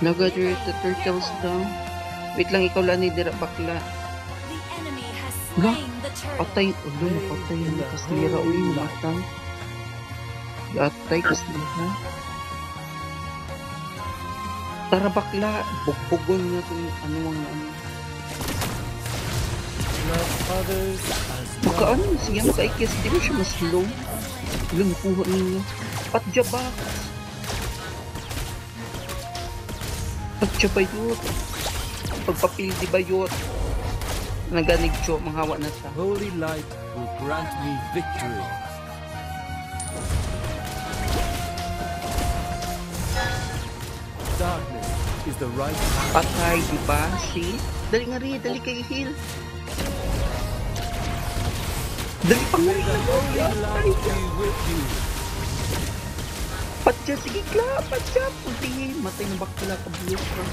Nagadir the turtles down. Wait lang, ikaw lang ni dira bakla. Wala, patay. Ulo, napatay yan. Kaslira, uy, namatay. Gatay, kaslira. Tara bakla, bugbugon na ito yung ano. Baka ano, siya makaikis, di mo siya mas low. Ilang nakuha ninyo. Patja ba? Patja ba yun? Pagpapildi ba yun? Naganig siya, manghawa na sa. Holy light will grant me victory. Darkness is the right path. Patay, di ba? See? Dali nga rin, dali kayo heal. Dali pa nga rin. Holy light be with you. Patya, sige kla, patya. Puntihin, matay na bakla, kabulok ka.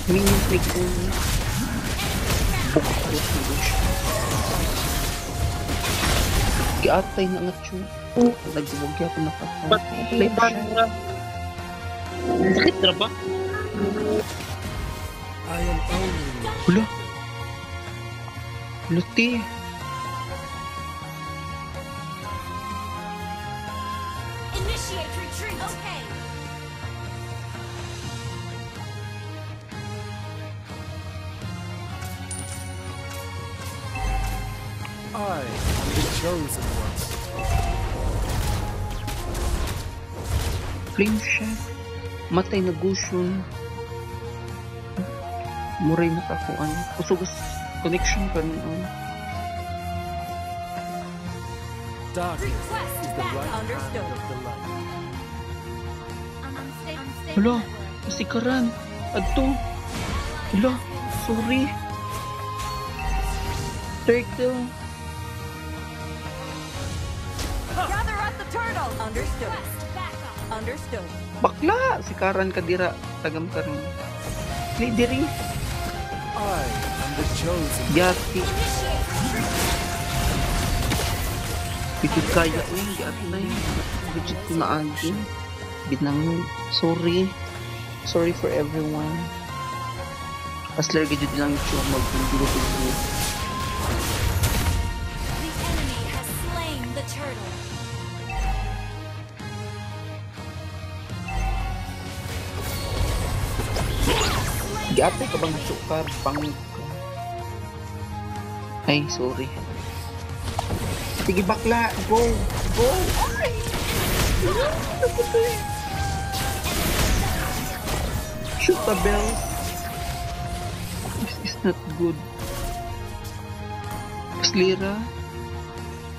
Minions like kung bukot mo siya. Kiatay na nga siya. Nagbuwag ako na patay. Patay pa siya. Sakit na ba? I am only. Hula. Luti. Initiate retreat. Okay. I am the chosen one. Flame Shack. Matay na Gushun. Muray na kakuan. Kusugas connection ka nun. Darkness is the right hand of the light. Hala, masikaran. Adto. Hala, sorry. Turtle. Gather at the turtle. Understood. Understood. Bakla, sikaran ka dira. Tagam ka rin. Diri. I am the chosen. Yati. Bigit kaya ko yung yatay. Bigit ko na agin. Binang, sorry. Sorry for everyone. Aslar gadyo lang siya magpundulo ko. The enemy has slain the turtle. Gate ka bang sukar? Pangit ka. Ay, sorry. Sige bakla, go! Go! Ay! Shoot the bell. This is not good. Slira.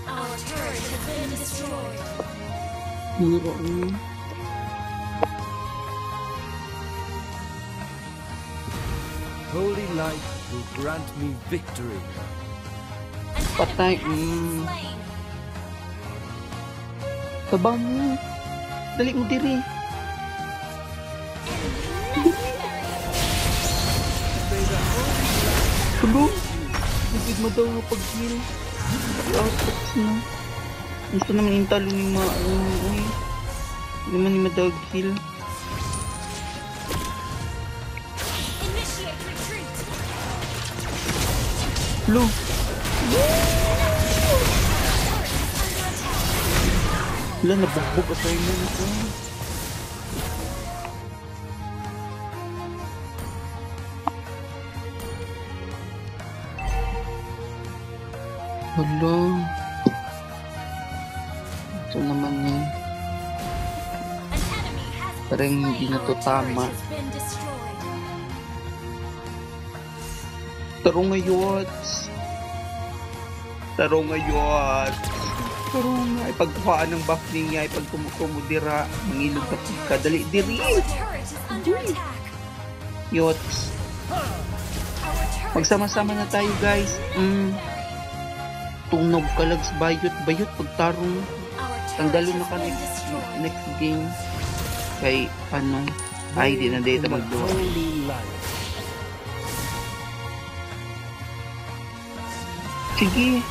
Our turret has been destroyed. Hero ni. Holy light will grant me victory. Patay. Slain. Tabang mo. Dali mo diri. Tulog. Bigid mo daw nga pag-heal. I-outbox na. Gusto naman yung talo ni uy. Hindi naman ni madag-heal. Initiate retreat. Lo. Wala, nabugbog at tayo na ito. Wala. Ito naman yan. An enemy has been Parang hindi slain. na to Our tama. turret has been destroyed. Taro ngayon. Taro ngayon. Taro nga. Ipagkuhaan ng buff niya. Ipagkumudira. Mangilog ka ka. Dali. Diri. Our turret is under attack. Yots. Our turret Magsama-sama na tayo guys. Tunog kalags bayot. Bayot pagtarong. Tangdalo na ka next game. Kay ano. Ay, di na data magduwa. Holy light. Sige.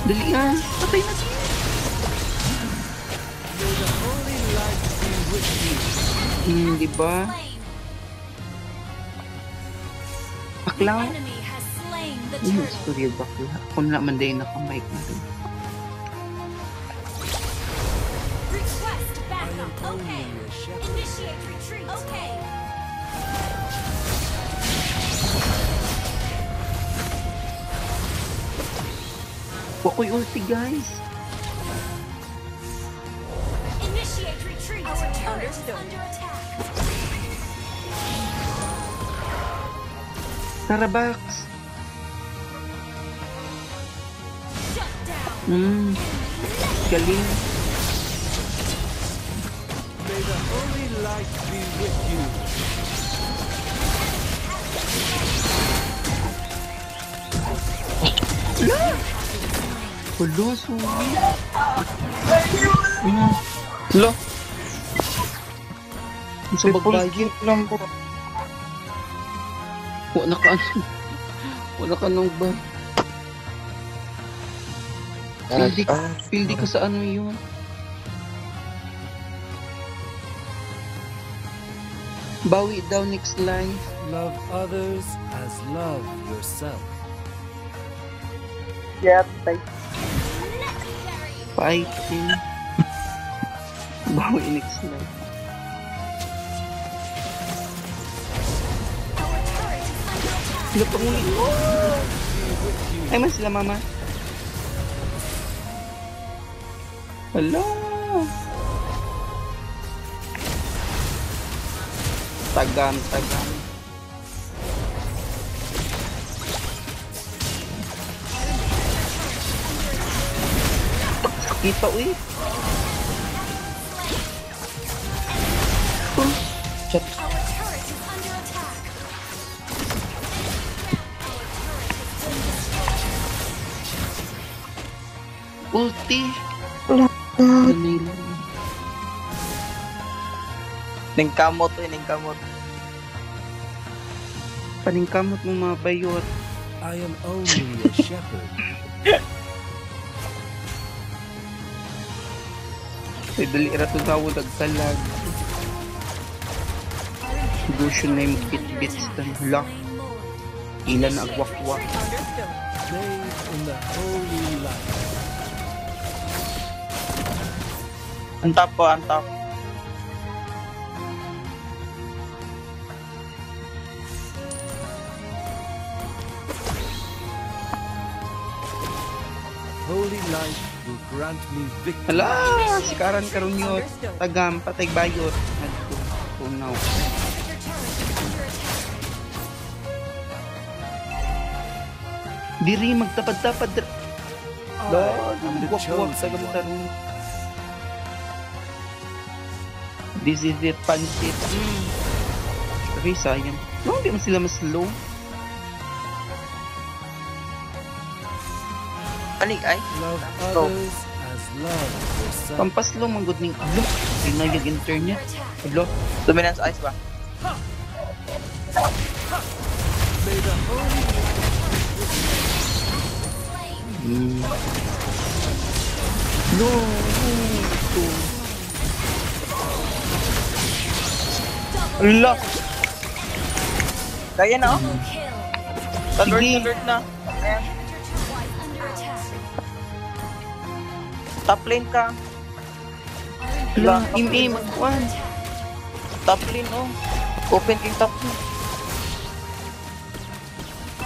Dali nga. Patay na siya. May the holy light be with you. Di ba? Slain. Bakla? Enemy has slain the Ano turtle. istorya bakla? Kung naman din nakamike na rin. Request I am backup. only Okay. a shepherd. Initiate retreat. Okay. Wakoy ulti guys. Initiate retreat. Our turret is under attack. Tarabax. Shut down. Galing. May the holy light be with you. Hulo, sumi. Lo, Sa triple bagay. kill lang po. Wala ka ano. Wala ka nung ba? Pildi ka sa ano yun. Bawi daw next life. Love others as love yourself. Necessary. Fighting. Bawi next life. Our turret is under attack. Sila panguli. Ay man sila mama. Hello. Tagam. Kita uy. Our turret is under attack. Our turret has been destroyed. Ulti. Ganay lang. Ning kamot to, ning kamot. Paningkamot mo mga bayot. I am only a shepherd. Ay, dali rato tawag nagtalag. Gusyo na yung bit-bit sa lock. Ilan na agwak-wak. Bathe in the holy light. Antap po, antap. Holy light will grant me victory. Hala! Sikaran karon yun. Tagam, patay bayot. Adto. Tunaw. Your turret is under attack. Diri, magtapad-tapad. Lord, am the agwak-wak sa chosen one. gamtaron. This is it, pansit. Okay, sayang. No, hindi man sila mas low. Anig ay. Love So- others as love yourself. Pampas low, manggod ning alo. Rinag yung internet. Alo. Dominance ice ba? May the holy Slain. No, ito. Ala. Kaya na oh. Double kill. Alert, Sige. alert na. Ayan. Your turret is under attack. Top lane ka. Hala, Top im lane. magkuhan. Top lane oh. Open king top lane.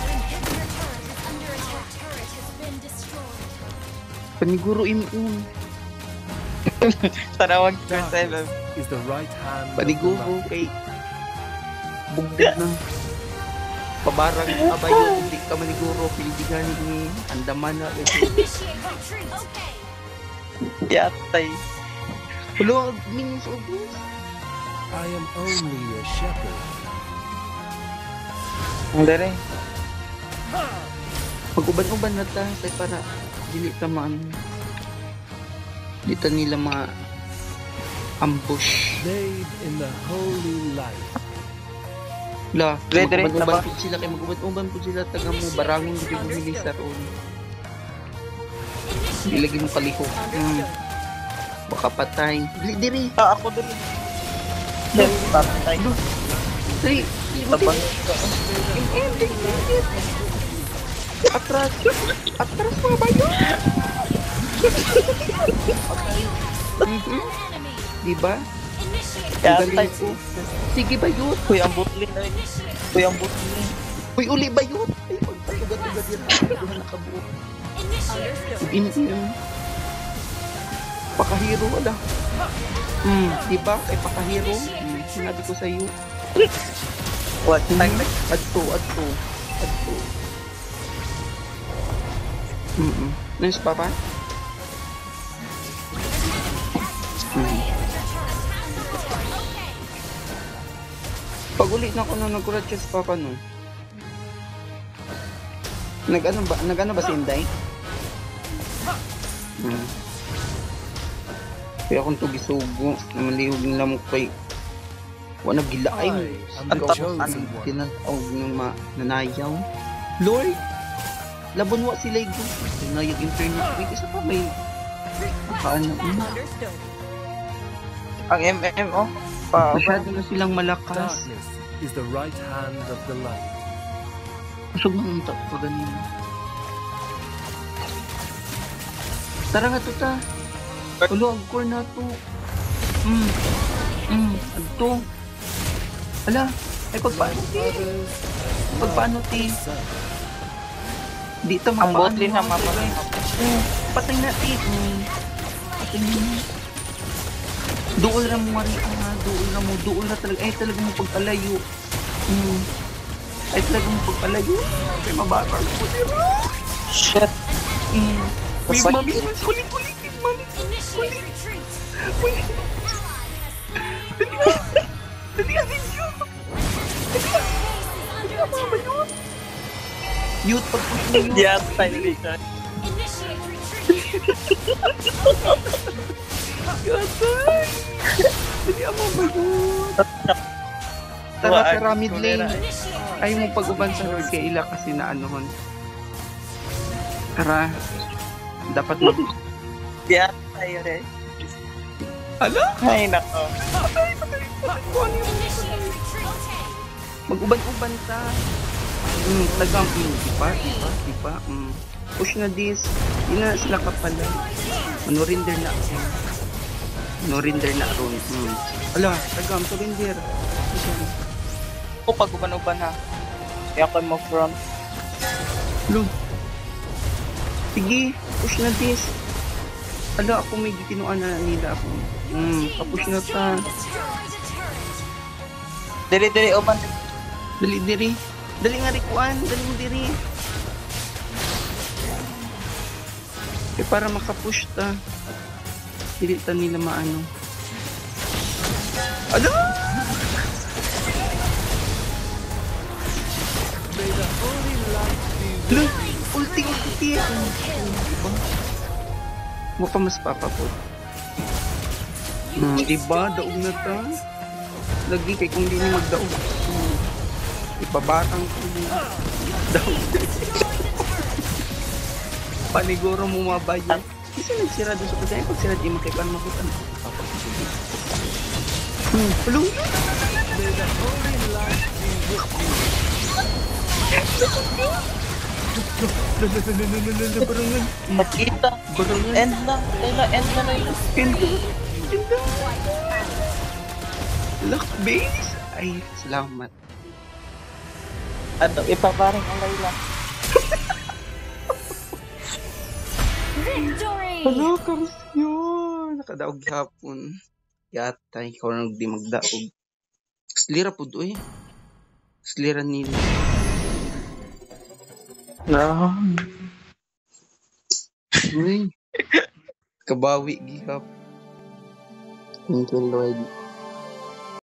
Your turret is under attack. Turret has been destroyed. Paniguro im. Tarawag ka sa darkness is the right hand of the Paniguro light. kay bugdad na. Pabarang kabayo, hindi ka maniguro. Piligan ni Andaman na. Initiate retreat. Okay. Yatay. Hello, minions of this. I am only a shepherd. Ang dere. Pag-uban-uban na ta, tay para dili ta man. Dito nila ambush. Bathe in the holy light. La, Ready rin na ba? mag-uban-uban po sila, kay mag-uban-uban po sila, taga mo, barangon ko yung bumili sa roon. Ilagay mo kalihok. Baka patay. Dili, diri. Ah, ako dere. Shit, patay. Ay, Tabang atras! Atras mga bayo! Enemy. Diba? Initiate. Kaya Ang galing ko. Sige bayot! Uy, ang butlin na yun. Uy, ang butlin. Uy, uli bayot! Ay, pagpatugat-tugat yan. Pagpatugat nakabuo. Initiate. Inim. Pakahiro wala. Diba? Ay pakahiro. Sinabi ko sa'yo. What? Adto. Nice papa? Pag ulit na ako nung nagkulat siya sa papa no. Nag-ano ba si Inday? Kaya akong tugisugo na malihog ng lamok kay wala gila ay am the chosen one. tinatawag ng nanayaw. Lord! Labon wa sila yung nayag internet week. Isa pa may ano. Ang MMO. Pa. Masyado na silang malakas. Darkness is the right hand of the light. Kusog na nung pa ganyan. Tara nga to ta. Ulo, ang core na to. Agto. Ala, ay pagpaano ti? Di ito Ang mapaano. butlin na mapatay. Patay na ti. Patay na. Duol na mo nga rin. Duol na talaga. Ay talaga mo pagpalayo. Ay talaga mo pagpalayo. Ay mababa ko. Shit. Uy, Sakit. mami, kulit, mami. Initiate retreat. Dali ka ninyo. Base is under attack. Youth, pag-push mo yun. Yes, finally. Initiate retreat. Gatay! Dali ako ba yun? Tara sa Ramid Lane. Initiate. Ayaw mo pag-uban sa Lord kay Ila kasi na anuhon. Tara. Dapat mag... Yes, tayo rin. Ala? Ay, nako. Initiate retreat. Mag-uban-uban ta. Talagang, diba? Push na this. Hindi na sila kapala. Manurinder na ako. Manurinder na ron. Ala, tagam, surrender. Ako pag-uban-uban ha. Kaya ako mo front. Lo. Sige, push na this. Ala, ako may gitinuan na nila ako. Kapush na ta. Dili, uban. Dali diri. Dali nga rikuan, dali mo diri. Eh para makapush ta. Dili ta nila maano. Ano? May the holy light be with Look, ulti. Mo pa mas papapod. Diba? Daog na ta. Lagi kay kung di ni magdaog. Ipabatang ko niya. Daog. Paniguro mo mabayan. Kasi nagsira doon sa kanya. Pag sira di makipan makutan. Hello? may the holy light be with you. Barangan. Magkita. Barangan. End na. End na yun. Endo. Lock base. Ay, salamat. Ano, ipaparing ang Layla. Victory. Hello, karos yun. Nakadaog hapon. Yata, ikaw na di magdaog. Slira po doon eh. Slira nila. No. Uy. Kabawi, gihap. Thank you, Lord.